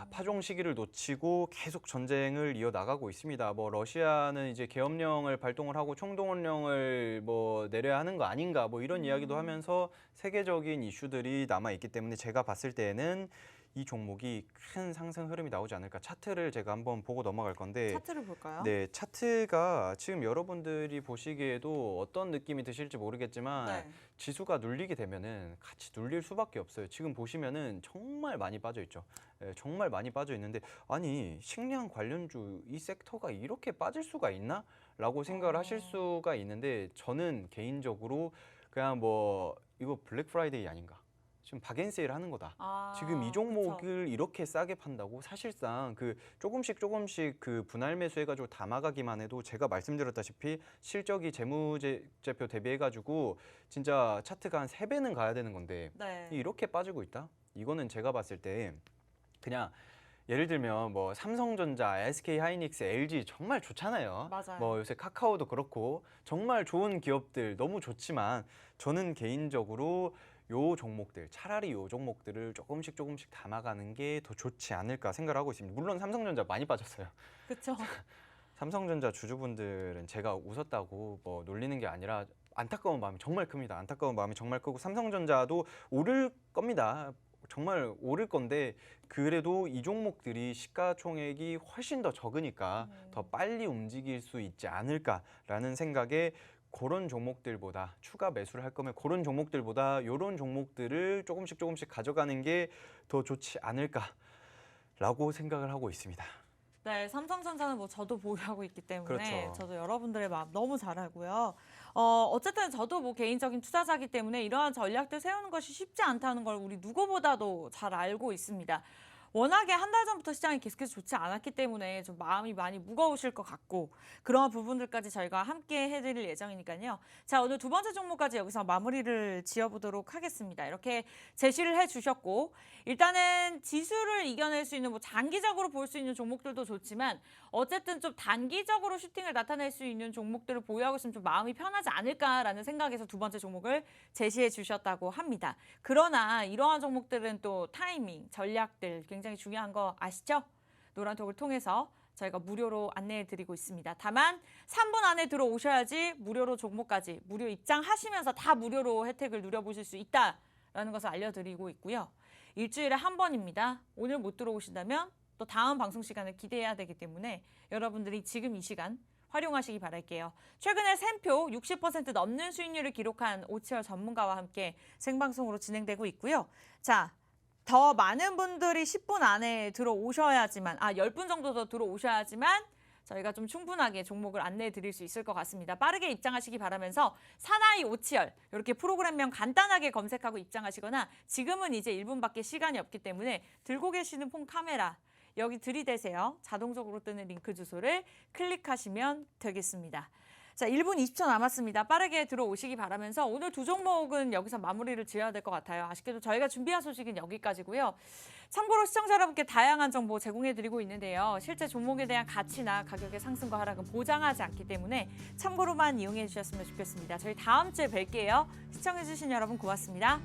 파종 시기를 놓치고 계속 전쟁을 이어나가고 있습니다. 뭐 러시아는 이제 계엄령을 발동을 하고 총동원령을 뭐 내려야 하는 거 아닌가 뭐 이런 이야기도 하면서 세계적인 이슈들이 남아 있기 때문에 제가 봤을 때는 이 종목이 큰 상승 흐름이 나오지 않을까. 차트를 제가 한번 보고 넘어갈 건데 차트를 볼까요? 네, 차트가 지금 여러분들이 보시기에도 어떤 느낌이 드실지 모르겠지만 네. 지수가 눌리게 되면은 같이 눌릴 수밖에 없어요. 지금 보시면은 정말 많이 빠져 있죠. 예, 정말 많이 빠져 있는데 아니 식량 관련주 이 섹터가 이렇게 빠질 수가 있나? 라고 생각을 하실 수가 있는데 저는 개인적으로 그냥 뭐 이거 블랙 프라이데이 아닌가? 지금 박앤세일 하는 거다. 지금 이 종목을 이렇게 싸게 판다고 사실상 그 조금씩 그 분할 매수해가지고 담아가기만 해도 제가 말씀드렸다시피 실적이 재무제표 대비해가지고 진짜 차트가 한 3배는 가야 되는 건데 네. 이렇게 빠지고 있다? 이거는 제가 봤을 때 그냥 예를 들면 뭐 삼성전자, SK하이닉스, LG 정말 좋잖아요. 맞아요. 뭐 요새 카카오도 그렇고 정말 좋은 기업들 너무 좋지만 저는 개인적으로 요 종목들 차라리 요 종목들을 조금씩 담아가는 게 더 좋지 않을까 생각을 하고 있습니다. 물론 삼성전자 많이 빠졌어요. 그렇죠. 삼성전자 주주분들은 제가 웃었다고 뭐 놀리는 게 아니라 안타까운 마음이 정말 큽니다. 안타까운 마음이 정말 크고 삼성전자도 오를 겁니다. 정말 오를 건데 그래도 이 종목들이 시가총액이 훨씬 더 적으니까 더 빨리 움직일 수 있지 않을까라는 생각에 그런 종목들보다 추가 매수를 할 거면 그런 종목들보다 이런 종목들을 조금씩 가져가는 게 더 좋지 않을까라고 생각을 하고 있습니다. 네, 삼성전자는 뭐 저도 보유하고 있기 때문에 그렇죠. 저도 여러분들의 마음 너무 잘 알고요. 어쨌든 저도 뭐 개인적인 투자자기 때문에 이러한 전략들 세우는 것이 쉽지 않다는 걸 우리 누구보다도 잘 알고 있습니다. 워낙에 한 달 전부터 시장이 계속해서 좋지 않았기 때문에 좀 마음이 많이 무거우실 것 같고 그런 부분들까지 저희가 함께 해드릴 예정이니까요. 자, 오늘 두 번째 종목까지 여기서 마무리를 지어보도록 하겠습니다. 이렇게 제시를 해주셨고 일단은 지수를 이겨낼 수 있는 뭐 장기적으로 볼 수 있는 종목들도 좋지만 어쨌든 좀 단기적으로 슈팅을 나타낼 수 있는 종목들을 보유하고 있으면 좀 마음이 편하지 않을까라는 생각에서 두 번째 종목을 제시해 주셨다고 합니다. 그러나 이러한 종목들은 또 타이밍, 전략들 굉장히 중요한 거 아시죠? 노란톡을 통해서 저희가 무료로 안내해 드리고 있습니다. 다만 3분 안에 들어오셔야지 무료로 종목까지 무료 입장하시면서 다 무료로 혜택을 누려보실 수 있다라는 것을 알려드리고 있고요. 일주일에 한 번입니다. 오늘 못 들어오신다면 또 다음 방송 시간을 기대해야 되기 때문에 여러분들이 지금 이 시간 활용하시기 바랄게요. 최근에 샘표 60% 넘는 수익률을 기록한 오치열 전문가와 함께 생방송으로 진행되고 있고요. 자, 더 많은 분들이 10분 안에 들어오셔야지만 10분 정도 더 들어오셔야지만 저희가 좀 충분하게 종목을 안내해 드릴 수 있을 것 같습니다. 빠르게 입장하시기 바라면서 사나이 오치열 이렇게 프로그램명 간단하게 검색하고 입장하시거나 지금은 이제 1분밖에 시간이 없기 때문에 들고 계시는 폰 카메라 여기 들이대세요. 자동적으로 뜨는 링크 주소를 클릭하시면 되겠습니다. 자, 1분 20초 남았습니다. 빠르게 들어오시기 바라면서 오늘 두 종목은 여기서 마무리를 지어야 될 것 같아요. 아쉽게도 저희가 준비한 소식은 여기까지고요. 참고로 시청자 여러분께 다양한 정보 제공해드리고 있는데요. 실제 종목에 대한 가치나 가격의 상승과 하락은 보장하지 않기 때문에 참고로만 이용해 주셨으면 좋겠습니다. 저희 다음 주에 뵐게요. 시청해주신 여러분 고맙습니다.